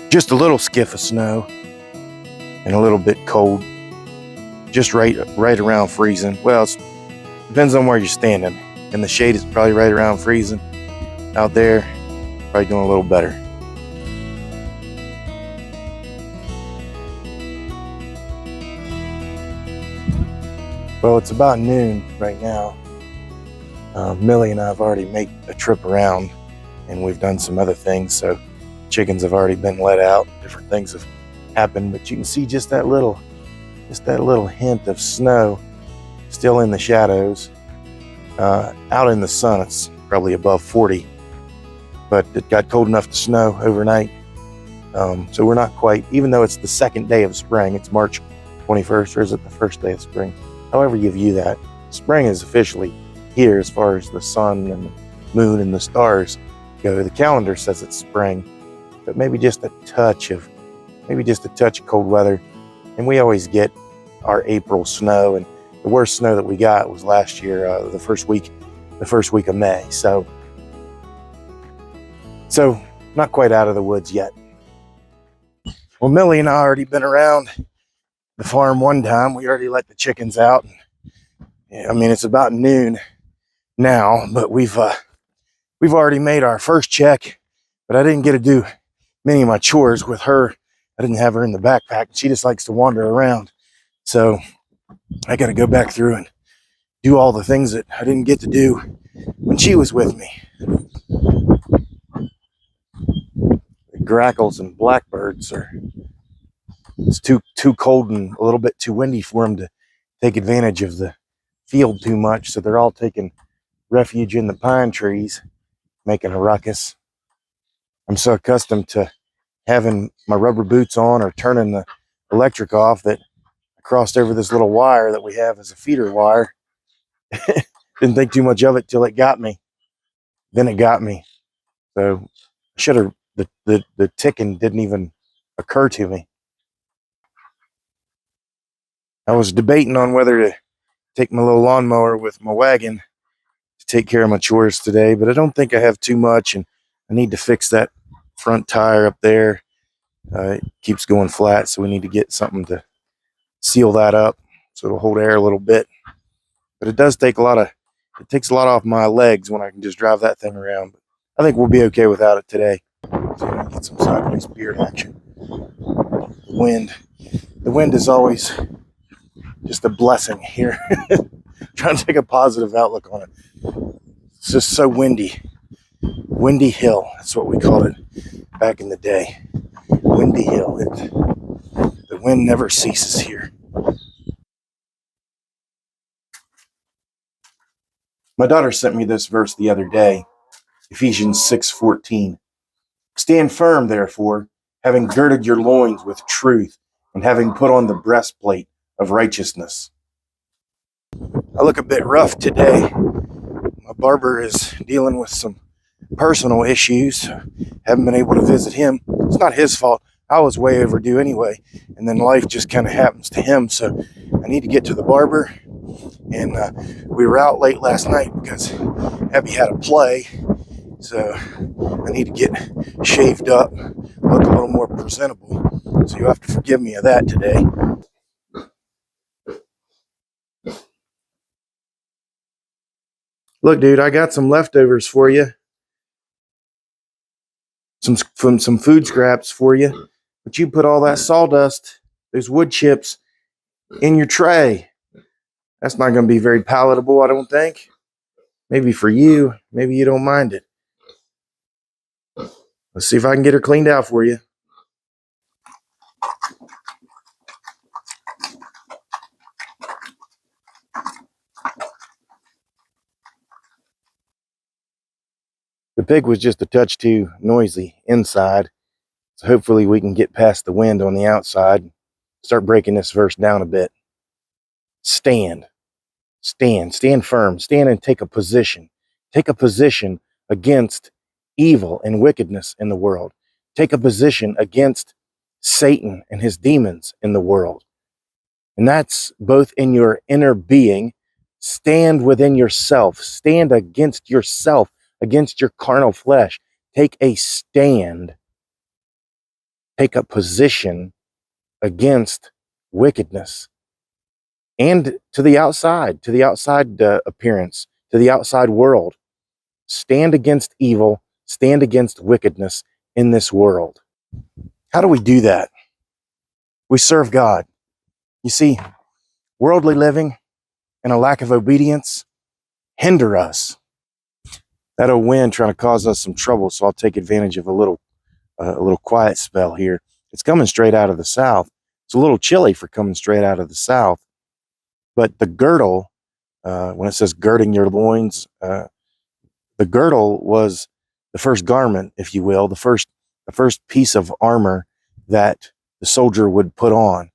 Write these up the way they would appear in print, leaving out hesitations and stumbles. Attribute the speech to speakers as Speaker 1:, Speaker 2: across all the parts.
Speaker 1: Just a little skiff of snow and a little bit cold. Just right around freezing. Well, it depends on where you're standing. In the shade, it's probably right around freezing. Out there, probably doing a little better. Well, it's about noon right now. Millie and I have already made a trip around, and we've done some other things. So chickens have already been let out. Different things have happened, but you can see just that little hint of snow still in the shadows. Out in the sun, it's probably above 40, but it got cold enough to snow overnight. So we're not quite, even though it's the second day of spring, it's March 21st, or is it the first day of spring? However you view that, spring is officially here as far as the sun and the moon and the stars go. The calendar says it's spring, but maybe just a touch of cold weather. And we always get our April snow, and the worst snow that we got was last year, the first week of May. So not quite out of the woods yet. Well, Millie and I already been around the farm one time. We already let the chickens out. I mean, it's about noon now, but we've already made our first check, but I didn't get to do many of my chores with her. I didn't have her in the backpack. She just likes to wander around. So I got to go back through and do all the things that I didn't get to do when she was with me. The grackles and blackbirds it's too cold and a little bit too windy for them to take advantage of the field too much. So they're all taking refuge in the pine trees, making a ruckus. I'm so accustomed to having my rubber boots on or turning the electric off that I crossed over this little wire that we have as a feeder wire. Didn't think too much of it till it got me. Then it got me. So the ticking didn't even occur to me. I was debating on whether to take my little lawnmower with my wagon to take care of my chores today, but I don't think I have too much, and I need to fix that front tire up there. It keeps going flat, so we need to get something to seal that up so it'll hold air a little bit. But it takes a lot off my legs when I can just drive that thing around. But I think we'll be okay without it today. So I'm gonna get some sideways beard action. The wind is always just a blessing here. Trying to take a positive outlook on it. It's just so windy. Windy Hill, that's what we called it back in the day. Windy Hill. The wind never ceases here. My daughter sent me this verse the other day, Ephesians 6:14. Stand firm, therefore, having girded your loins with truth, and having put on the breastplate of righteousness. I look a bit rough today. My barber is dealing with some personal issues. Haven't been able to visit him. It's not his fault. I was way overdue anyway, and then life just kind of happens to him. So I need to get to the barber, and we were out late last night because Abby had a play. So I need to get shaved up, look a little more presentable. So you have to forgive me of that today. Look, dude, I got some leftovers for you. Some food scraps for you. But you put all that sawdust, those wood chips, in your tray. That's not going to be very palatable, I don't think. Maybe for you. Maybe you don't mind it. Let's see if I can get her cleaned out for you. The pig was just a touch too noisy inside, so hopefully we can get past the wind on the outside and start breaking this verse down a bit. Stand firm, stand and take a position. Take a position against evil and wickedness in the world. Take a position against Satan and his demons in the world. And that's both in your inner being. Stand within yourself. Stand against yourself, against your carnal flesh. Take a stand take up position against wickedness and to the outside appearance, to the outside world. Stand against evil, stand against wickedness in this world. How do we do that? We serve God. You see, worldly living and a lack of obedience hinder us. That old wind trying to cause us some trouble, so I'll take advantage of a little quiet spell here. It's coming straight out of the south. It's a little chilly for coming straight out of the south, but the girdle, when it says girding your loins, the girdle was the first garment, if you will, the first piece of armor that the soldier would put on,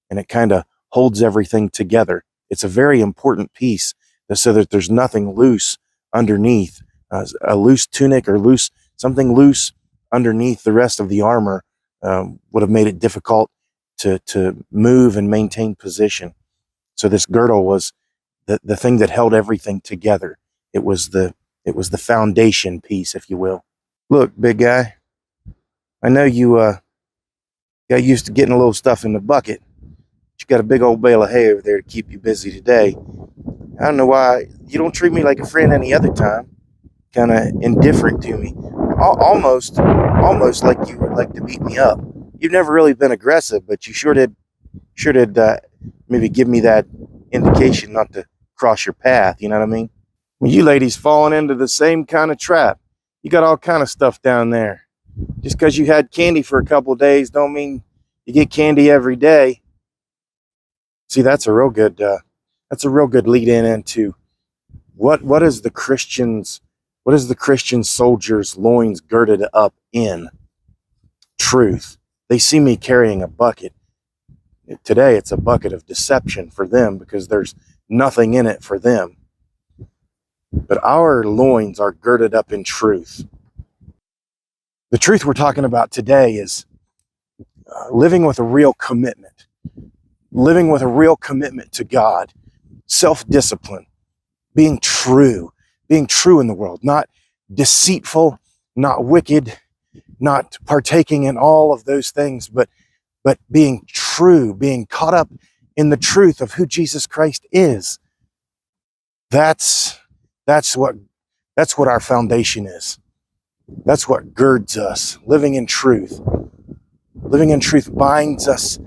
Speaker 1: and it kind of holds everything together. It's a very important piece so that there's nothing loose underneath. A loose tunic or something loose underneath the rest of the armor would have made it difficult to move and maintain position. So this girdle was the thing that held everything together. It was the foundation piece, if you will. Look, big guy, I know you got used to getting a little stuff in the bucket. But you got a big old bale of hay over there to keep you busy today. I don't know why you don't treat me like a friend any other time. Kind of indifferent to me, almost like you would like to beat me up. You've never really been aggressive, but you sure did maybe give me that indication not to cross your path. You know what I mean? Well, you ladies falling into the same kind of trap. You got all kind of stuff down there. Just because you had candy for a couple of days don't mean you get candy every day. See, that's a real good lead in into what is the Christian soldier's loins girded up in? Truth. They see me carrying a bucket. Today it's a bucket of deception for them because there's nothing in it for them. But our loins are girded up in truth. The truth we're talking about today is living with a real commitment. Living with a real commitment to God. Self-discipline. Being true in the world. Not deceitful, not wicked, not partaking in all of those things, but being true, being caught up in the truth of who Jesus Christ is. That's what our foundation is. That's what girds us. Living in truth. Living in truth binds us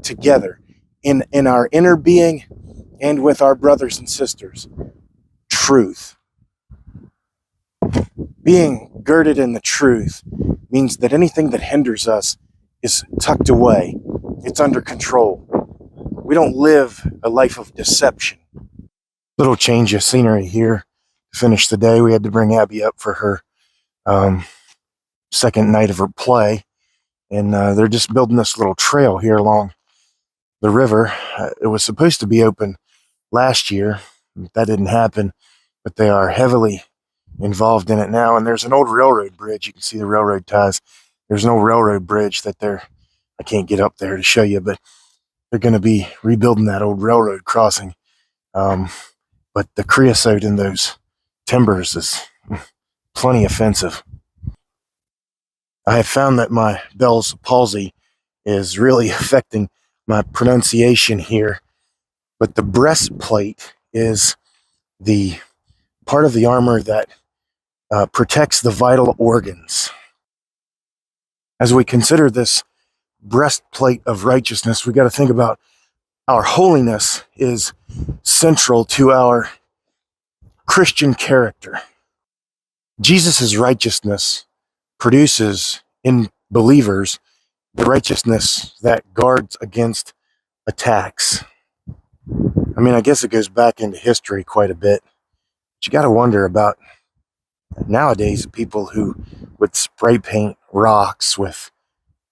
Speaker 1: together in our inner being and with our brothers and sisters. Truth. Being girded in the truth means that anything that hinders us is tucked away. It's under control. We don't live a life of deception. Little change of scenery here to finish the day. We had to bring Abby up for her second night of her play, and they're just building this little trail here along the river. It was supposed to be open last year. That didn't happen, but they are heavily involved in it now. And there's an old railroad bridge. You can see the railroad ties. There's no railroad bridge I can't get up there to show you, but they're going to be rebuilding that old railroad crossing. But the creosote in those timbers is plenty offensive. I have found that my Bell's palsy is really affecting my pronunciation here, but the breastplate is the part of the armor that protects the vital organs. As we consider this breastplate of righteousness, we got to think about our holiness is central to our Christian character. Jesus' righteousness produces in believers the righteousness that guards against attacks. I mean, I guess it goes back into history quite a bit. But you got to wonder about nowadays people who would spray paint rocks with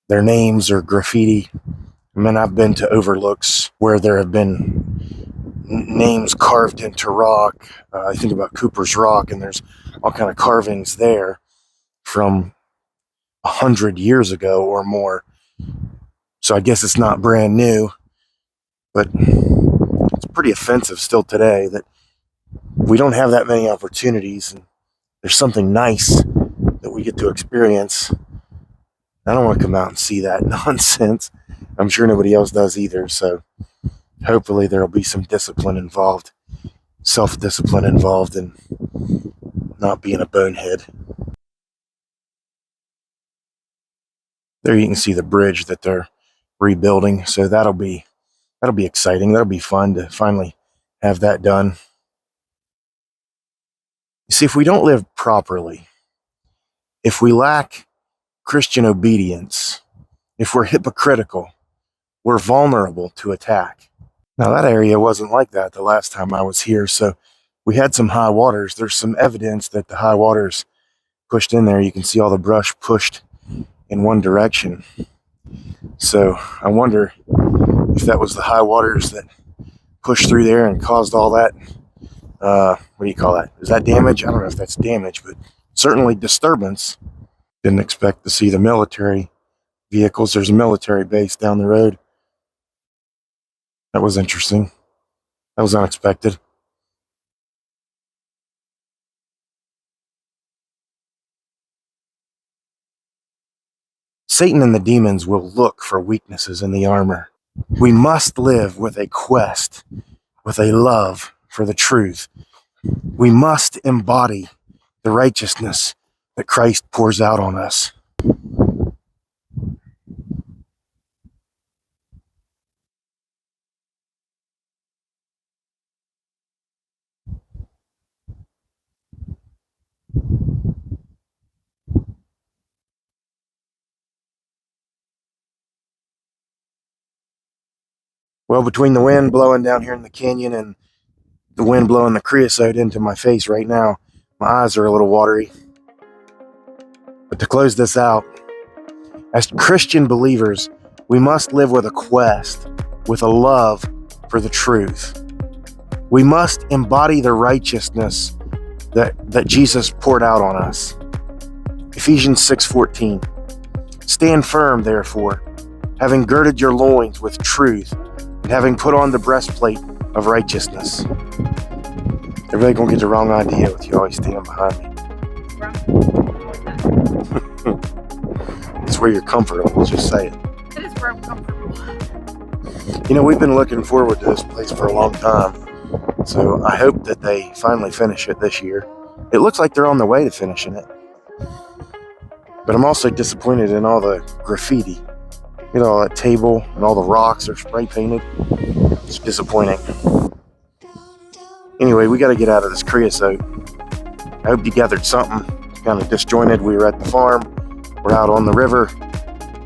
Speaker 1: their names or graffiti. I mean, I've been to overlooks where there have been names carved into rock. I think about Cooper's Rock, and there's all kind of carvings there from 100 years ago or more. So I guess it's not brand new, but it's pretty offensive still today that we don't have that many opportunities, and there's something nice that we get to experience I don't want to come out and see that nonsense. I'm sure nobody else does either, so hopefully there'll be some discipline involved, self-discipline involved in not being a bonehead. There you can see the bridge that they're rebuilding, so that'll be exciting. That'll be fun to finally have that done. You see, if we don't live properly, if we lack Christian obedience, if we're hypocritical, we're vulnerable to attack. Now, that area wasn't like that the last time I was here, so we had some high waters. There's some evidence that the high waters pushed in there. You can see all the brush pushed in one direction. So I wonder if that was the high waters that pushed through there and caused all that, what do you call that? Is that damage? I don't know if that's damage, but certainly disturbance. Didn't expect to see the military vehicles. There's a military base down the road. That was interesting. That was unexpected. Satan and the demons will look for weaknesses in the armor. We must live with a quest, with a love for the truth. We must embody the righteousness that Christ pours out on us. Well, between the wind blowing down here in the canyon and the wind blowing the creosote into my face right now, my eyes are a little watery. But to close this out, as Christian believers, we must live with a quest, with a love for the truth. We must embody the righteousness that Jesus poured out on us. Ephesians 6:14. Stand firm, therefore, having girded your loins with truth, and having put on the breastplate of righteousness. They're really going to get the wrong idea with you always standing behind me. It's where you're comfortable, let's just say it.
Speaker 2: It is where I'm comfortable.
Speaker 1: You know, we've been looking forward to this place for a long time, so I hope that they finally finish it this year. It looks like they're on their way to finishing it. But I'm also disappointed in all the graffiti. You know, all that table and all the rocks are spray painted. It's disappointing. Anyway, we got to get out of this creosote. I hope you gathered something. It's kind of disjointed. We were at the farm. We're out on the river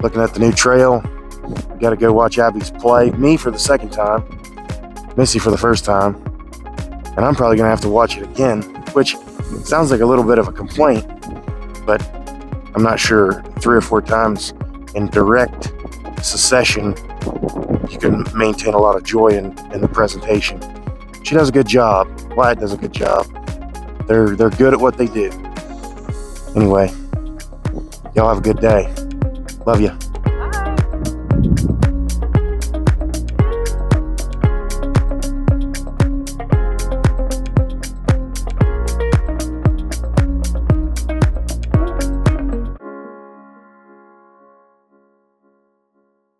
Speaker 1: looking at the new trail. We got to go watch Abby's play. Me for the second time. Missy for the first time. And I'm probably going to have to watch it again, which sounds like a little bit of a complaint, but I'm not sure 3 or 4 times in direct succession you can maintain a lot of joy in the presentation. She does a good job. Wyatt does a good job. They're good at what they do. Anyway, y'all have a good day. Love you.